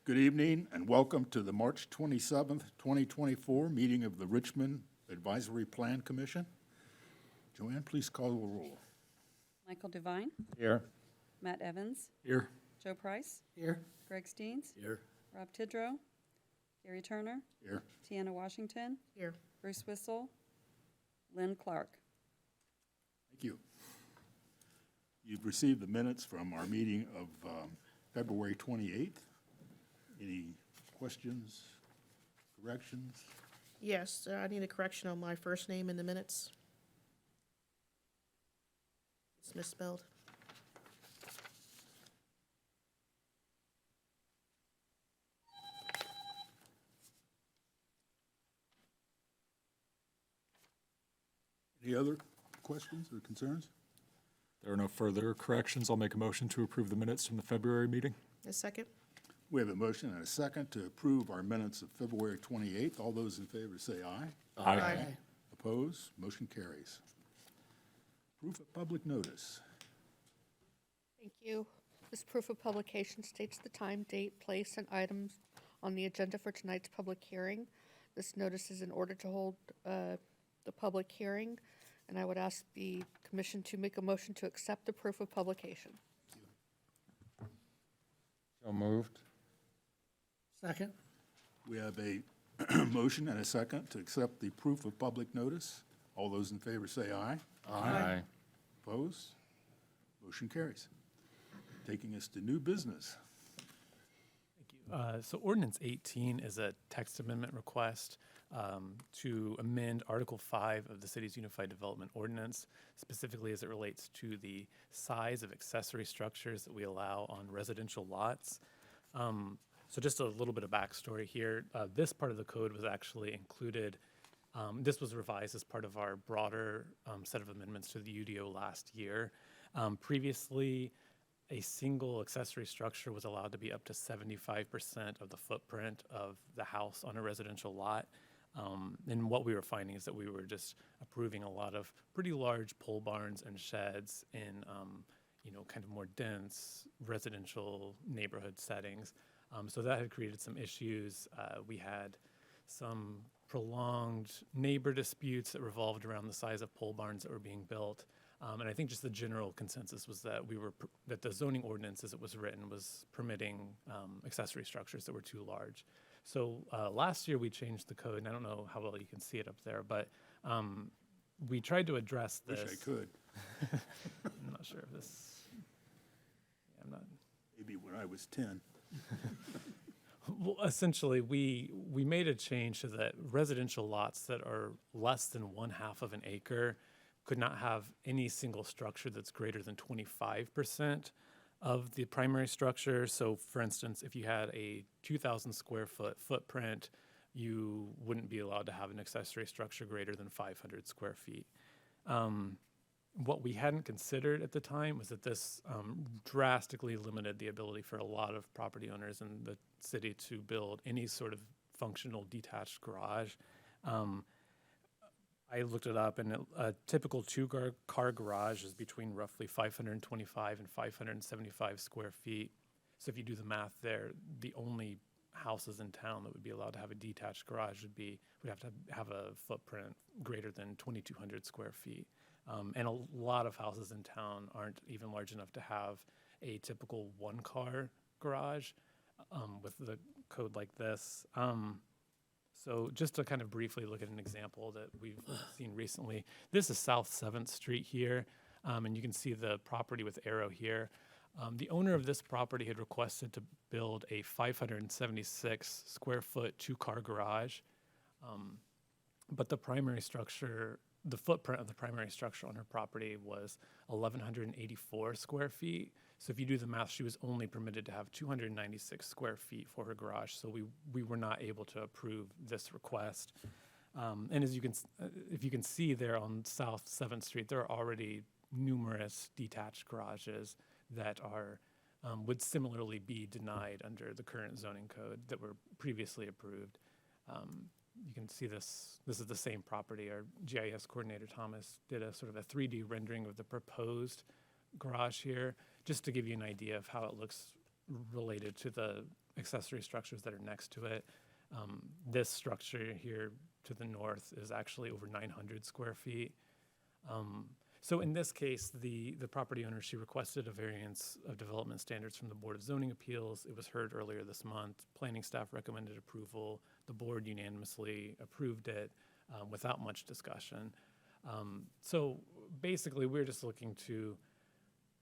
Good evening and welcome to the March 27th, 2024 meeting of the Richmond Advisory Plan Commission. Joanne, please call the roll. Michael Devine, Here. Matt Evans, Here. Joe Price, Here. Greg Steens, Here. Rob Tidrow, Gary Turner, Here. Tiana Washington, Here. Bruce Whistle, Lynn Clark. Thank you. You've received the minutes from our meeting of February 28th. Any questions, corrections? Yes, I need a correction on my first name in the minutes. It's misspelled. Any other questions or concerns? There are no further corrections. I'll make a motion to approve the minutes from the February meeting. A second? We have a motion and a second to approve our minutes of February 28th. All those in favor say aye. Aye. Opposed? Motion carries. Proof of public notice. Thank you. This proof of publication states the time, date, place, and items on the agenda for tonight's public hearing. This notice is in order to hold the public hearing, and I would ask the commission to make a motion to accept the proof of publication. So moved. Second? We have a motion and a second to accept the proof of public notice. All those in favor say aye. Aye. Opposed? Motion carries. Taking us to new business. Thank you. So Ordinance 18 is a text amendment request to amend Article 5 of the City's Unified Development Ordinance, specifically as it relates to the size of accessory structures that we allow on residential lots. So just a little bit of backstory here. This part of the code was actually included. This was revised as part of our broader set of amendments to the UDO last year. Previously, a single accessory structure was allowed to be up to 75% of the footprint of the house on a residential lot. And what we were finding is that we were just approving a lot of pretty large pole barns and sheds in, kind of more dense residential neighborhood settings. So that had created some issues. We had some prolonged neighbor disputes that revolved around the size of pole barns that were being built. And I think just the general consensus was that that the zoning ordinance as it was written was permitting accessory structures that were too large. So last year we changed the code, and I don't know how well you can see it up there, but we tried to address this. Wish I could. I'm not sure if this, yeah, I'm not. Maybe when I was 10. Well, essentially, we made a change so that residential lots that are less than 1/2 of an acre could not have any single structure that's greater than 25% of the primary structure. So for instance, if you had a 2,000 square foot footprint, you wouldn't be allowed to have an accessory structure greater than 500 square feet. What we hadn't considered at the time was that this drastically limited the ability for a lot of property owners in the city to build any sort of functional detached garage. I looked it up, and a typical two-car garage is between roughly 525 and 575 square feet. So if you do the math there, the only houses in town that would be allowed to have a detached garage would have to have a footprint greater than 2,200 square feet. And a lot of houses in town aren't even large enough to have a typical one-car garage with the code like this. So just to kind of briefly look at an example that we've seen recently, this is South 7th Street here, and you can see the property with arrow here. The owner of this property had requested to build a 576 square foot two-car garage, but the footprint of the primary structure on her property was 1,184 square feet. So if you do the math, she was only permitted to have 296 square feet for her garage. So we were not able to approve this request. And as if you can see there on South 7th Street, there are already numerous detached garages that would similarly be denied under the current zoning code that were previously approved. You can see this is the same property. Our GIS coordinator, Thomas, did a sort of a 3D rendering of the proposed garage here, just to give you an idea of how it looks related to the accessory structures that are next to it. This structure here to the north is actually over 900 square feet. So in this case, the property owner, she requested a variance of development standards from the Board of Zoning Appeals. It was heard earlier this month. Planning staff recommended approval. The board unanimously approved it without much discussion. So basically, we're just looking to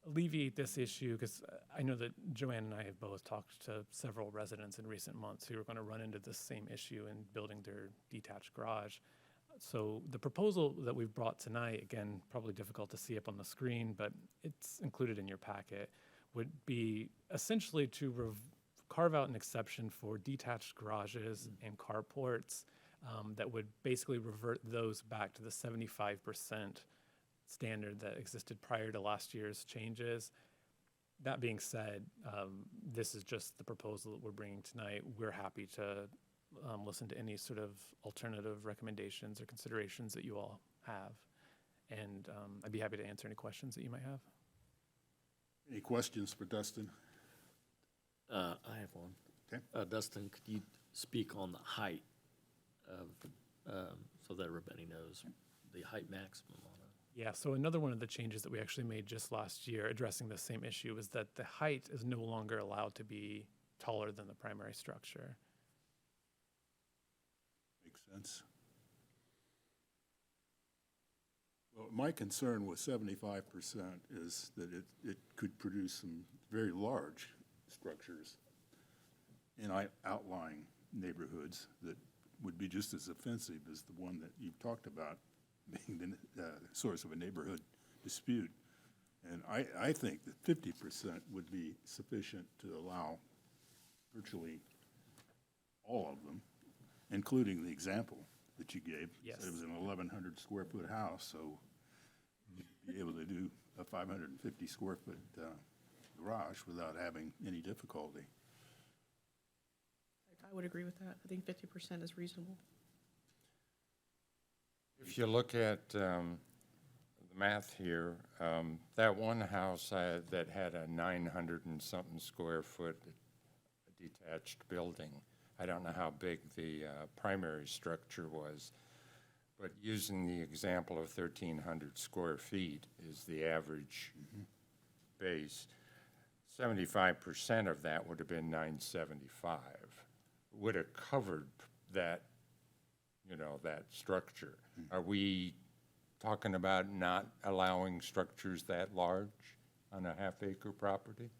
alleviate this issue because I know that Joanne and I have both talked to several residents in recent months who are going to run into this same issue in building their detached garage. So the proposal that we've brought tonight, again, probably difficult to see up on the screen, but it's included in your packet, would be essentially to carve out an exception for detached garages and carports that would basically revert those back to the 75% standard that existed prior to last year's changes. That being said, this is just the proposal that we're bringing tonight. We're happy to listen to any sort of alternative recommendations or considerations that you all have. And I'd be happy to answer any questions that you might have. Any questions for Dustin? I have one. Okay. Dustin, could you speak on the height of, so that everybody knows the height maximum on it? Yeah, so another one of the changes that we actually made just last year addressing the same issue is that the height is no longer allowed to be taller than the primary structure. Makes sense. Well, my concern with 75% is that it could produce some very large structures in outlying neighborhoods that would be just as offensive as the one that you've talked about being the source of a neighborhood dispute. And I think that 50% would be sufficient to allow virtually all of them, including the example that you gave. Yes. It was an 1,100 square foot house, so you'd be able to do a 550 square foot garage without having any difficulty. I would agree with that. I think 50% is reasonable. If you look at the math here, that one house that had a 900 and something square foot detached building, I don't know how big the primary structure was, but using the example of 1,300 square feet is the average base, 75% of that would have been 975. Would have covered that, you know, that structure. Are we talking about not allowing structures that large on a half-acre property?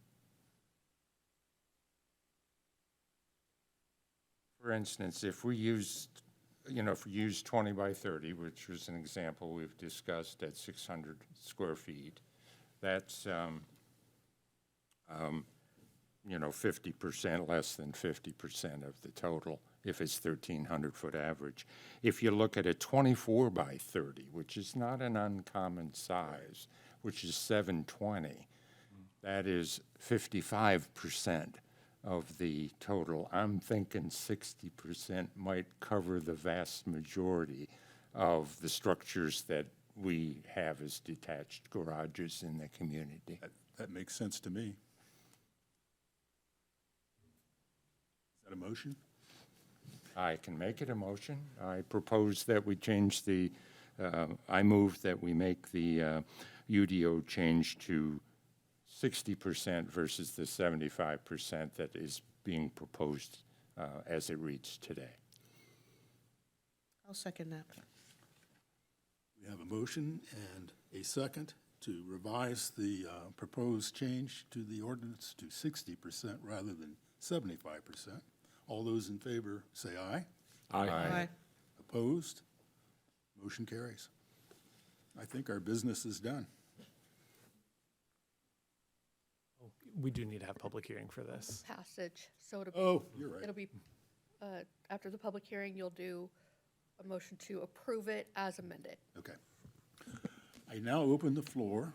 For instance, if we used, if we used 20 by 30, which was an example we've discussed at 600 square feet, that's, 50%, less than 50% of the total, if it's 1,300 foot average. If you look at a 24 by 30, which is not an uncommon size, which is 720, that is 55% of the total. I'm thinking 60% might cover the vast majority of the structures that we have as detached garages in the community. That makes sense to me. Is that a motion? I can make it a motion. I propose that we change I move that we make the UDO change to 60% versus the 75% that is being proposed as it reads today. I'll second that. We have a motion and a second to revise the proposed change to the ordinance to 60% rather than 75%. All those in favor say aye. Aye. Opposed? Motion carries. I think our business is done. We do need to have public hearing for this. Passage, so it'll be, Oh, you're right. it'll be, after the public hearing, you'll do a motion to approve it as amended. Okay. I now open the floor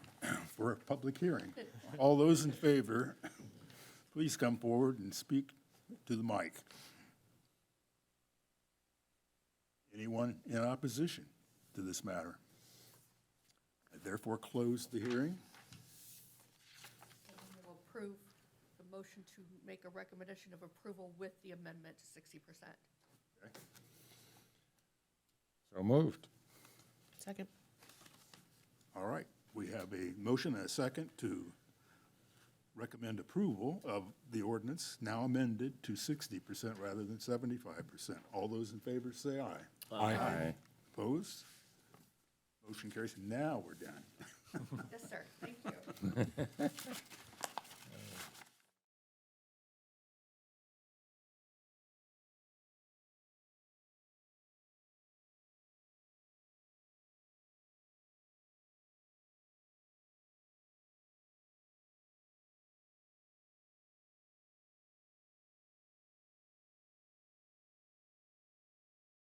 for a public hearing. All those in favor, please come forward and speak to the mic. Anyone in opposition to this matter? I therefore close the hearing. We'll approve the a motion to make a recommendation of approval with the amendment to 60%. So moved. Second. All right, we have a motion and a second to recommend approval of the ordinance now amended to 60% rather than 75%. All those in favor say aye. Aye. Opposed? Motion carries. Now we're done. Yes, sir. Thank you.